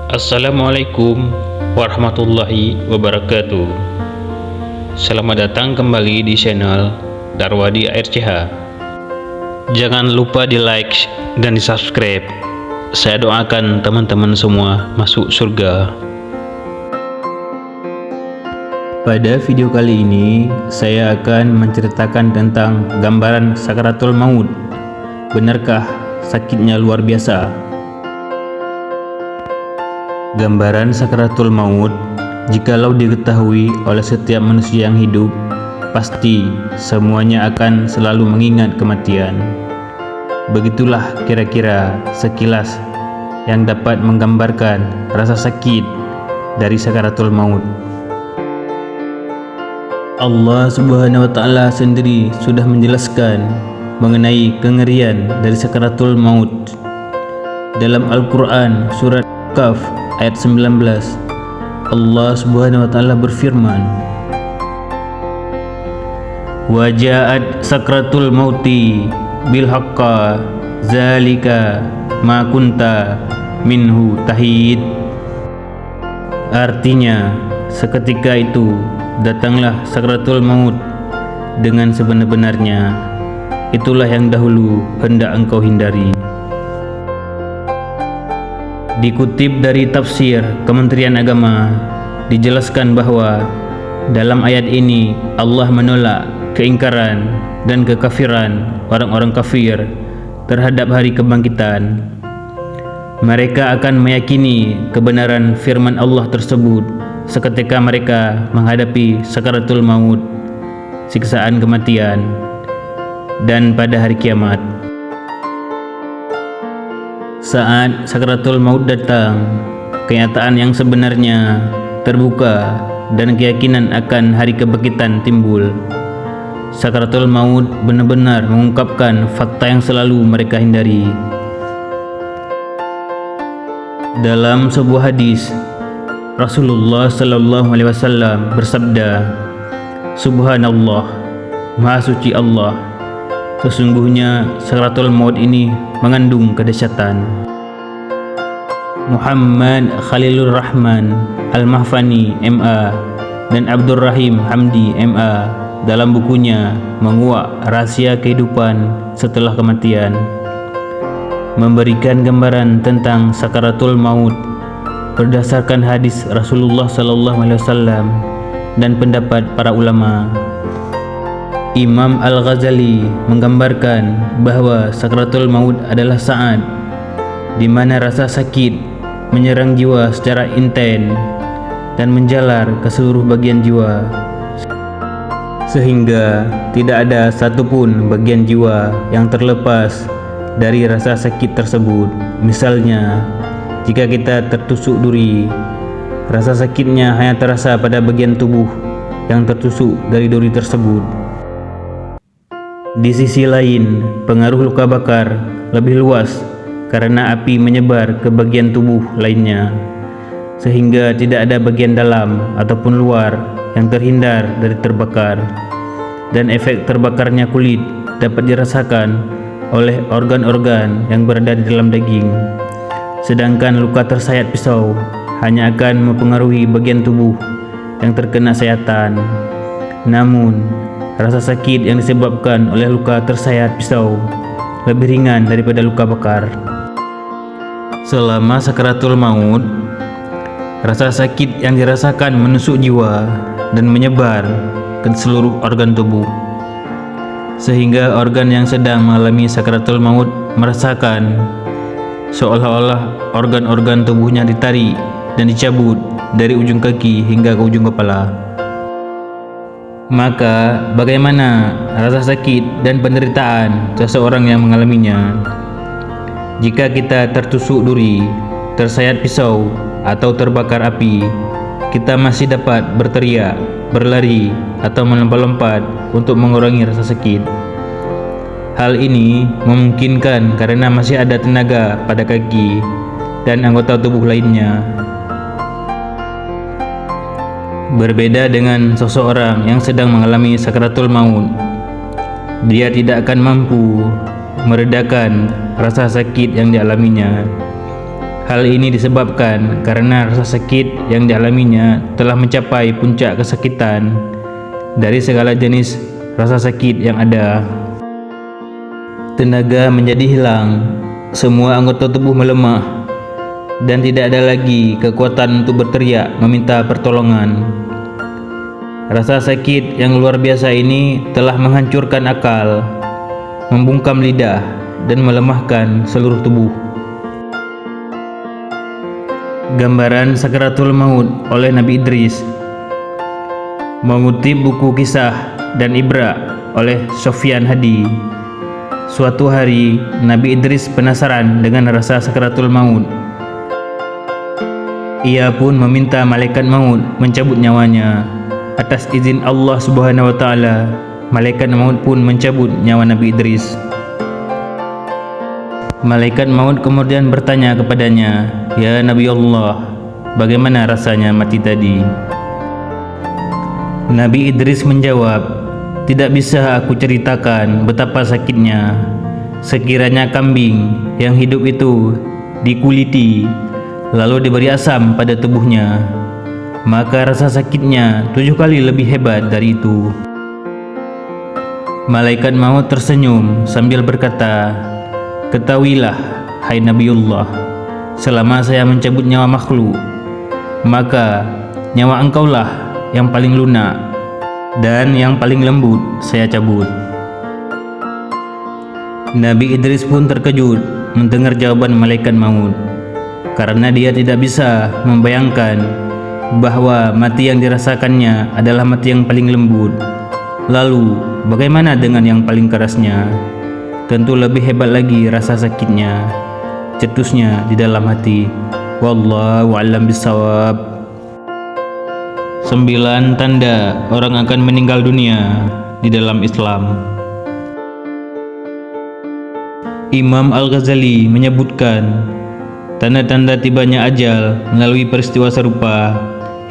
Assalamualaikum warahmatullahi wabarakatuh. Selamat datang kembali di channel Darwadi ARCH. Jangan lupa di like dan di subscribe. Saya doakan teman-teman semua masuk surga. Pada video kali ini saya akan menceritakan tentang gambaran sakaratul maut. Benarkah sakitnya luar biasa? Gambaran sakaratul maut, jikalau diketahui oleh setiap manusia yang hidup, pasti semuanya akan selalu mengingat kematian. Begitulah kira-kira sekilas yang dapat menggambarkan rasa sakit dari sakaratul maut. Allah Subhanahu wa Ta'ala sendiri sudah menjelaskan mengenai kengerian dari sakaratul maut dalam Al-Quran surat Kaf ayat 19. Allah Subhanahu wa Ta'ala berfirman, "Wa ja'at sakratul mauti bil haqqa zalika ma kunta minhu tahid." Artinya, seketika itu datanglah sakratul maut dengan sebenar-benarnya. Itulah yang dahulu hendak engkau hindari. Dikutip dari tafsir Kementerian Agama, dijelaskan bahwa dalam ayat ini Allah menolak keingkaran dan kekafiran orang-orang kafir terhadap hari kebangkitan. Mereka akan meyakini kebenaran firman Allah tersebut seketika mereka menghadapi sakaratul maut, siksaan kematian, dan pada hari kiamat. Saat sakaratul maut datang, kenyataan yang sebenarnya terbuka dan keyakinan akan hari kebangkitan timbul. Sakaratul maut benar-benar mengungkapkan fakta yang selalu mereka hindari. Dalam sebuah hadis, Rasulullah sallallahu alaihi wasallam bersabda, "Subhanallah, Maha suci Allah, sesungguhnya sakaratul maut ini mengandung kedahsyatan." Muhammad Khalilur Rahman Al-Mahfani MA dan Abdul Rahim Hamdi MA dalam bukunya Menguak Rahasia Kehidupan Setelah Kematian memberikan gambaran tentang sakaratul maut berdasarkan hadis Rasulullah sallallahu alaihi wasallam dan pendapat para ulama. Imam Al-Ghazali menggambarkan bahwa sakaratul maut adalah saat di mana rasa sakit menyerang jiwa secara intens dan menjalar ke seluruh bagian jiwa, sehingga tidak ada satupun bagian jiwa yang terlepas dari rasa sakit tersebut. Misalnya, jika kita tertusuk duri, rasa sakitnya hanya terasa pada bagian tubuh yang tertusuk dari duri tersebut. Di sisi lain, pengaruh luka bakar lebih luas karena api menyebar ke bagian tubuh lainnya, sehingga tidak ada bagian dalam ataupun luar yang terhindar dari terbakar, dan efek terbakarnya kulit dapat dirasakan oleh organ-organ yang berada di dalam daging, sedangkan luka tersayat pisau hanya akan mempengaruhi bagian tubuh yang terkena sayatan. Namun, rasa sakit yang disebabkan oleh luka tersayat pisau lebih ringan daripada luka bakar. Selama sakaratul maut, rasa sakit yang dirasakan menusuk jiwa dan menyebar ke seluruh organ tubuh, sehingga organ yang sedang mengalami sakaratul maut merasakan seolah-olah organ-organ tubuhnya ditarik dan dicabut dari ujung kaki hingga ke ujung kepala. Maka bagaimana rasa sakit dan penderitaan seseorang yang mengalaminya? Jika kita tertusuk duri, tersayat pisau, atau terbakar api, kita masih dapat berteriak, berlari, atau melompat-lompat untuk mengurangi rasa sakit. Hal ini memungkinkan karena masih ada tenaga pada kaki dan anggota tubuh lainnya. Berbeda dengan seseorang yang sedang mengalami sakaratul maut, dia tidak akan mampu meredakan rasa sakit yang dialaminya. Hal ini disebabkan karena rasa sakit yang dialaminya telah mencapai puncak kesakitan dari segala jenis rasa sakit yang ada. Tenaga menjadi hilang, semua anggota tubuh melemah, dan tidak ada lagi kekuatan untuk berteriak meminta pertolongan. Rasa sakit yang luar biasa ini telah menghancurkan akal, membungkam lidah, dan melemahkan seluruh tubuh. Gambaran Sakaratul Maut oleh Nabi Idris. Mengutip buku Kisah dan Ibra oleh Sofyan Hadi. Suatu hari Nabi Idris penasaran dengan rasa sakaratul maut. Ia pun meminta malaikat maut mencabut nyawanya. Atas izin Allah Subhanahu wa taala, malaikat maut pun mencabut nyawa Nabi Idris. Malaikat maut kemudian bertanya kepadanya, "Ya Nabi Allah, bagaimana rasanya mati tadi?" Nabi Idris menjawab, "Tidak bisa aku ceritakan betapa sakitnya. Sekiranya kambing yang hidup itu dikuliti, lalu diberi asam pada tubuhnya, maka rasa sakitnya 7 kali lebih hebat dari itu." Malaikat maut tersenyum sambil berkata, "Ketahuilah, hai Nabiullah, selama saya mencabut nyawa makhluk, maka nyawa engkaulah yang paling lunak dan yang paling lembut saya cabut." Nabi Idris pun terkejut mendengar jawaban malaikat maut, karena dia tidak bisa membayangkan bahwa mati yang dirasakannya adalah mati yang paling lembut. Lalu, bagaimana dengan yang paling kerasnya? Tentu lebih hebat lagi rasa sakitnya, cetusnya di dalam hati. Wallahu a'lam bishawab. 9 tanda orang akan meninggal dunia di dalam Islam. Imam Al-Ghazali menyebutkan tanda-tanda tibanya ajal melalui peristiwa serupa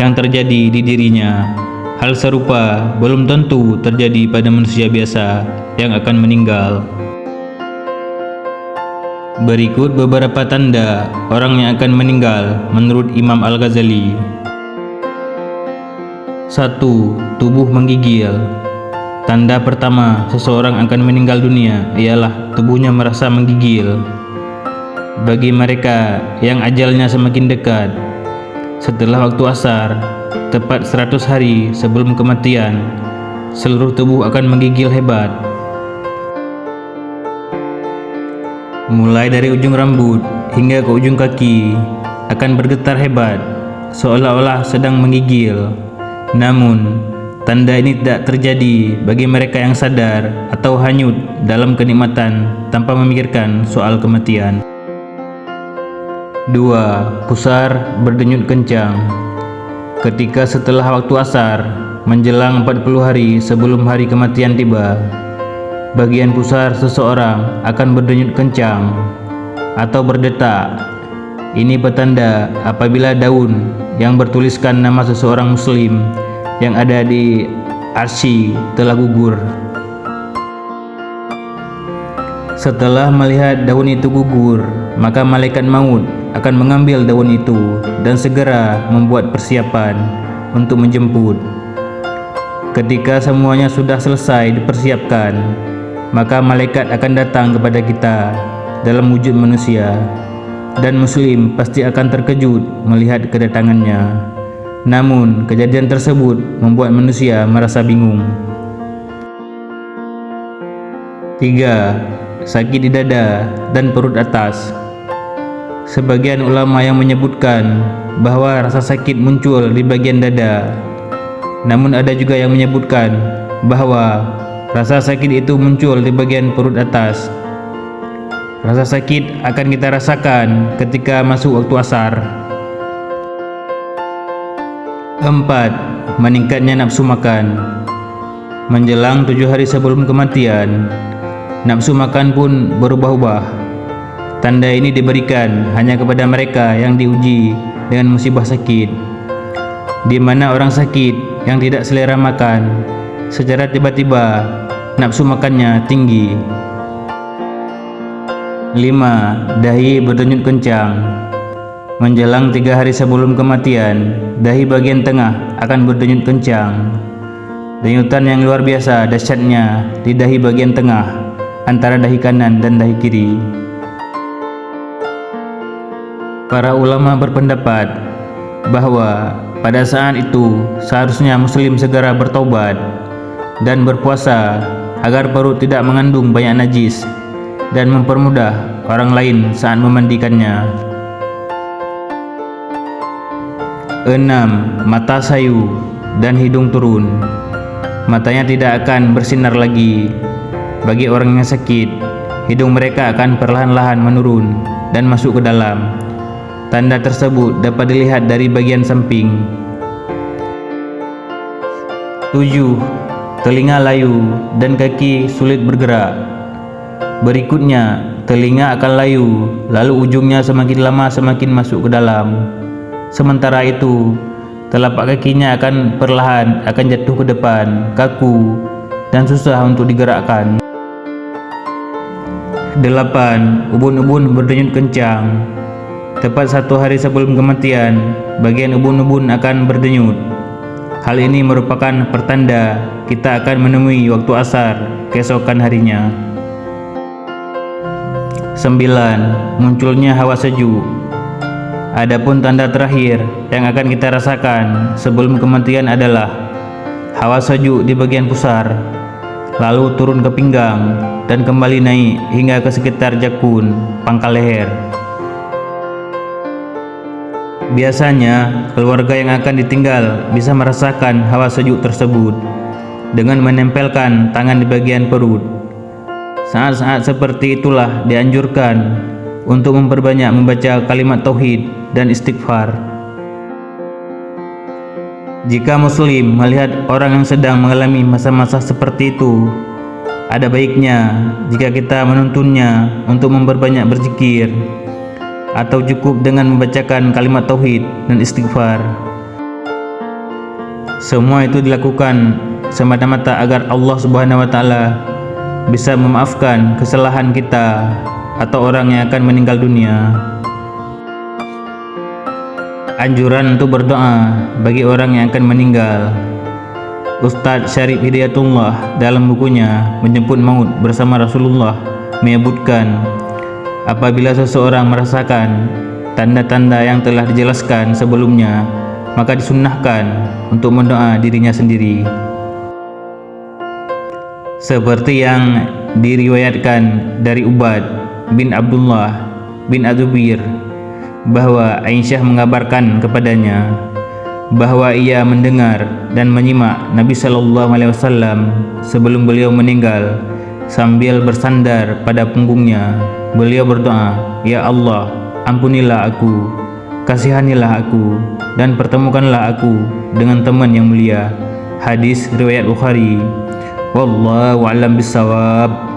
yang terjadi di dirinya. Hal serupa belum tentu terjadi pada manusia biasa yang akan meninggal. Berikut beberapa tanda orang yang akan meninggal menurut Imam Al-Ghazali. 1. Tubuh menggigil. Tanda pertama seseorang akan meninggal dunia ialah tubuhnya merasa menggigil. Bagi mereka yang ajalnya semakin dekat, setelah waktu asar, tepat 100 hari sebelum kematian, seluruh tubuh akan menggigil hebat. Mulai dari ujung rambut hingga ke ujung kaki akan bergetar hebat, seolah-olah sedang menggigil. Namun, tanda ini tidak terjadi bagi mereka yang sadar atau hanyut dalam kenikmatan tanpa memikirkan soal kematian. 2. Pusar berdenyut kencang. Ketika setelah waktu asar, menjelang 40 hari sebelum hari kematian tiba, bagian pusar seseorang akan berdenyut kencang atau berdetak. Ini petanda apabila daun yang bertuliskan nama seseorang muslim yang ada di arsy telah gugur. Setelah melihat daun itu gugur, maka malaikat maut akan mengambil daun itu dan segera membuat persiapan untuk menjemput. Ketika semuanya sudah selesai dipersiapkan, maka malaikat akan datang kepada kita dalam wujud manusia, dan muslim pasti akan terkejut melihat kedatangannya. Namun kejadian tersebut membuat manusia merasa bingung. 3. Sakit di dada dan perut atas. Sebagian ulama yang menyebutkan bahwa rasa sakit muncul di bagian dada. Namun ada juga yang menyebutkan bahwa rasa sakit itu muncul di bagian perut atas. Rasa sakit akan kita rasakan ketika masuk waktu asar. 4. Meningkatnya nafsu makan. Menjelang 7 hari sebelum kematian, nafsu makan pun berubah-ubah. Tanda ini diberikan hanya kepada mereka yang diuji dengan musibah sakit, di mana orang sakit yang tidak selera makan, secara tiba-tiba nafsu makannya tinggi. 5. Dahi berdenyut kencang. Menjelang 3 hari sebelum kematian, dahi bagian tengah akan berdenyut kencang. Denyutan yang luar biasa dahsyatnya di dahi bagian tengah antara dahi kanan dan dahi kiri. Para ulama berpendapat bahwa pada saat itu seharusnya muslim segera bertobat dan berpuasa agar perut tidak mengandung banyak najis dan mempermudah orang lain saat memandikannya. 6. Mata sayu dan hidung turun. Matanya tidak akan bersinar lagi. Bagi orang yang sakit, hidung mereka akan perlahan-lahan menurun dan masuk ke dalam. Tanda tersebut dapat dilihat dari bagian samping. 7. Telinga layu dan kaki sulit bergerak. Berikutnya, telinga akan layu, lalu ujungnya semakin lama semakin masuk ke dalam. Sementara itu, telapak kakinya akan perlahan jatuh ke depan, kaku, dan susah untuk digerakkan. 8. Ubun-ubun berdenyut kencang. Tepat 1 hari sebelum kematian, bagian ubun-ubun akan berdenyut. Hal ini merupakan pertanda kita akan menemui waktu asar keesokan harinya. 9. Munculnya hawa sejuk. Adapun tanda terakhir yang akan kita rasakan sebelum kematian adalah hawa sejuk di bagian pusar, lalu turun ke pinggang dan kembali naik hingga ke sekitar jakun, pangkal leher. Biasanya, keluarga yang akan ditinggal bisa merasakan hawa sejuk tersebut dengan menempelkan tangan di bagian perut. Saat-saat seperti itulah dianjurkan untuk memperbanyak membaca kalimat tauhid dan istighfar. Jika muslim melihat orang yang sedang mengalami masa-masa seperti itu, ada baiknya jika kita menuntunnya untuk memperbanyak berzikir atau cukup dengan membacakan kalimat tauhid dan istighfar. Semua itu dilakukan semata-mata agar Allah Subhanahu wa taala bisa memaafkan kesalahan kita atau orang yang akan meninggal dunia. Anjuran untuk berdoa bagi orang yang akan meninggal. Ustadz Syarif Hidayatullah dalam bukunya Menjemput Maut bersama Rasulullah menyebutkan, apabila seseorang merasakan tanda-tanda yang telah dijelaskan sebelumnya, maka disunnahkan untuk mendoa dirinya sendiri. Seperti yang diriwayatkan dari Ubad bin Abdullah bin Az-Zubair bahwa Aisyah mengabarkan kepadanya bahwa ia mendengar dan menyimak Nabi Shallallahu Alaihi Wasallam sebelum beliau meninggal sambil bersandar pada punggungnya. Beliau berdoa, "Ya Allah, ampunilah aku, kasihanilah aku, dan pertemukanlah aku dengan teman yang mulia." Hadis riwayat Bukhari. Wallahu a'lam bishawab.